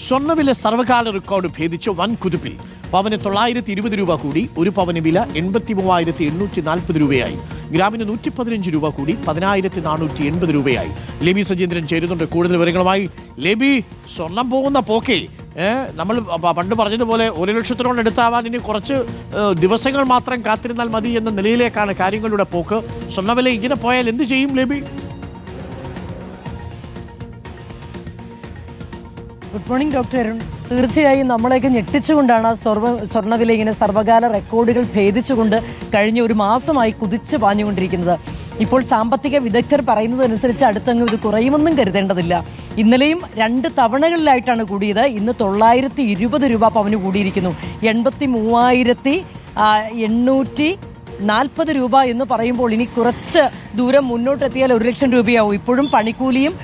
സ്വർണ്ണവില സർവകാല റെക്കോർഡ് ഭേദിച്ച വൻ കുതിപ്പിൽ പവന് 920 രൂപ കൂടി. ഒരു പവന് വില 83,840 രൂപയായി. ഗ്രാമിന് 115 രൂപ കൂടി 10,480 രൂപയായി. ലെബി സജീന്ദ്രൻ ചേരുന്നുണ്ട് കൂടുതൽ വിവരങ്ങളുമായി. ലെബി, സ്വർണം പോകുന്ന പോക്കേ നമ്മൾ പണ്ട് പറഞ്ഞതുപോലെ 1 ലക്ഷത്തിനോട് എടുത്താവാൻ ഇനി കുറച്ച് ദിവസങ്ങൾ മാത്രം കാത്തിരുന്നാൽ മതി എന്ന നിലയിലേക്കാണ് കാര്യങ്ങളുടെ പോക്ക്. സ്വർണ്ണവില ഇങ്ങനെ പോയാൽ എന്ത് ചെയ്യും Leby? Good morning doctor Arun. തീർച്ചയായും നമ്മളെയൊക്കെ ഞെട്ടിച്ചുകൊണ്ടാണ് സ്വർണ്ണവില ഇങ്ങനെ സർവകാല റെക്കോർഡുകൾ ഭേദിച്ചുകൊണ്ട് കഴിഞ്ഞ ഒരു മാസമായി കുതിച്ചു പാഞ്ഞുകൊണ്ടിരിക്കുന്നത്. ഇപ്പോൾ സാമ്പത്തിക വിദഗ്ധർ പറയുന്നതനുസരിച്ച് അടുത്തങ്ങ് ഇത് കുറയുമെന്നും കരുതേണ്ടതില്ല. ഇന്നലെയും 2 തവണകളിലായിട്ടാണ് കൂടിയത്. ഇന്ന് 920 രൂപ പവന് കൂടിയിരിക്കുന്നു. 83,840 രൂപ എന്ന് പറയുമ്പോൾ ഇനി കുറച്ച് ദൂരം മുന്നോട്ടെത്തിയാൽ 1 ലക്ഷം രൂപയാവും. ഇപ്പോഴും പണിക്കൂലിയും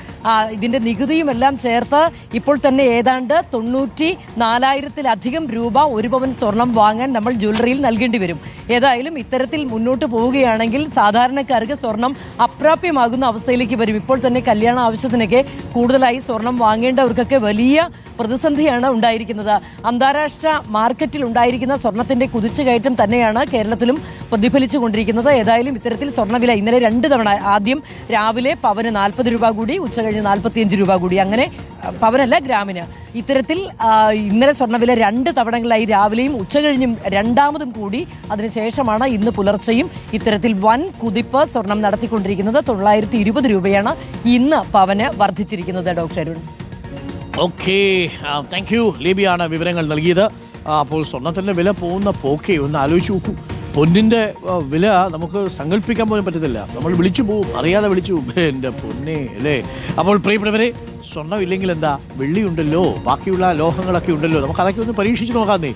ഇതിന്റെ നികുതിയും എല്ലാം ചേർത്ത് ഇപ്പോൾ തന്നെ ഏതാണ്ട് 94,000-ലധികം രൂപ ഒരു പവൻ സ്വർണം വാങ്ങാൻ നമ്മൾ ജ്വല്ലറിയിൽ നൽകേണ്ടി വരും. ഏതായാലും ഇത്തരത്തിൽ മുന്നോട്ട് പോവുകയാണെങ്കിൽ സാധാരണക്കാർക്ക് സ്വർണം അപ്രാപ്യമാകുന്ന അവസ്ഥയിലേക്ക് വരും. ഇപ്പോൾ തന്നെ കല്യാണ ആവശ്യത്തിനൊക്കെ കൂടുതലായി സ്വർണം വാങ്ങേണ്ടവർക്കൊക്കെ വലിയ പ്രതിസന്ധിയാണ് ഉണ്ടായിരിക്കുന്നത്. അന്താരാഷ്ട്ര മാർക്കറ്റിൽ ഉണ്ടായിരിക്കുന്ന സ്വർണത്തിന്റെ കുതിച്ചുകയറ്റം തന്നെയാണ് കേരളത്തിലും പ്രതിഫലിച്ചുകൊണ്ടിരിക്കുന്നത്. ഏതായാലും ഇത്തരത്തിൽ സ്വർണ്ണവില ഇന്നലെ 2 തവണ, ആദ്യം രാവിലെ പവന് 40 രൂപ കൂടി, ഉച്ചകഴിഞ്ഞ് 45 രൂപ കൂടി, അങ്ങനെ പവനല്ല ഗ്രാമിന്. ഇത്തരത്തിൽ ഇന്നലെ സ്വർണ്ണവില 2 തവണകളായി രാവിലെയും ഉച്ചകഴിഞ്ഞും രണ്ടാമതും കൂടി. അതിനുശേഷമാണ് ഇന്ന് പുലർച്ചെയും ഇത്തരത്തിൽ വൻ കുതിപ്പ് സ്വർണം നടത്തിക്കൊണ്ടിരിക്കുന്നത്. 920 രൂപയാണ് ഇന്ന് പവന് വർദ്ധിച്ചിരിക്കുന്നത്. Doctor Arun. Okay, thank you. ലേബിയാണ് വിവരങ്ങൾ നൽകിയത്. അപ്പോൾ സ്വർണ്ണത്തിൻ്റെ വില പോകുന്ന പോക്കെ ഒന്ന് ആലോചിച്ച് നോക്കൂ. പൊന്നിൻ്റെ വില നമുക്ക് സങ്കല്പിക്കാൻ പോലും പറ്റത്തില്ല. നമ്മൾ വിളിച്ചു പോവും, അറിയാതെ വിളിച്ചു പോവും. എൻ്റെ പൊന്നെ അല്ലേ. അപ്പോൾ പ്രിയപ്പെട്ടവരെ, സ്വർണ്ണം ഇല്ലെങ്കിൽ എന്താ, വെള്ളിയുണ്ടല്ലോ, ബാക്കിയുള്ള ലോഹങ്ങളൊക്കെ ഉണ്ടല്ലോ. നമുക്ക് അതൊക്കെ ഒന്ന് പരീക്ഷിച്ച് നോക്കാമെന്നേ.